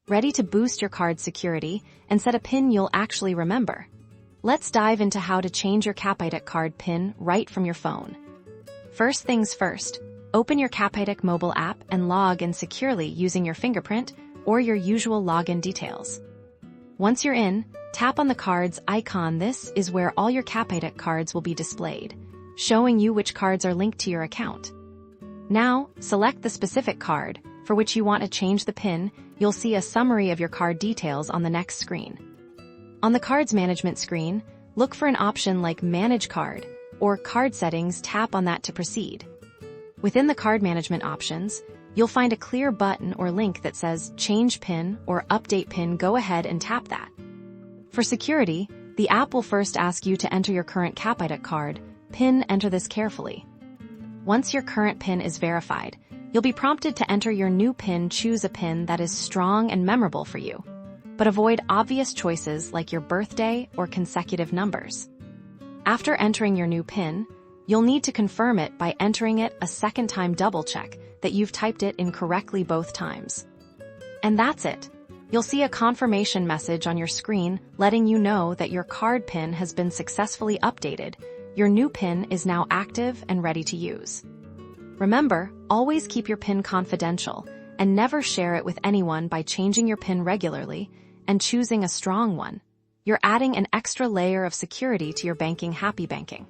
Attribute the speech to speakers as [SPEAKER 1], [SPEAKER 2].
[SPEAKER 1] ready to boost your card's security and set a PIN you'll actually remember. Let's dive into how to change your Capitec card PIN right from your phone. First things first, open your Capitec mobile app and log in securely using your fingerprint or your usual login details. Once you're in, tap on the card's icon. This is where all your Capitec cards will be displayed, showing you which cards are linked to your account. Now, select the specific card for which you want to change the PIN. You'll see a summary of your card details on the next screen. On the card's management screen, look for an option like Manage Card or Card Settings. Tap on that to proceed. Within the card management options, you'll find a clear button or link that says Change PIN or Update PIN. Go ahead and tap that. For security, the app will first ask you to enter your current Capitec card PIN. Enter this carefully. Once your current PIN is verified, you'll be prompted to enter your new PIN. Choose a PIN that is strong and memorable for you, but avoid obvious choices like your birthday or consecutive numbers. After entering your new PIN, you'll need to confirm it by entering it a second time. Double-check that you've typed it in correctly both times. And that's it. You'll see a confirmation message on your screen letting you know that your card PIN has been successfully updated. Your new PIN is now active and ready to use. Remember, always keep your PIN confidential and never share it with anyone. By changing your PIN regularly and choosing a strong one, you're adding an extra layer of security to your banking. Happy banking!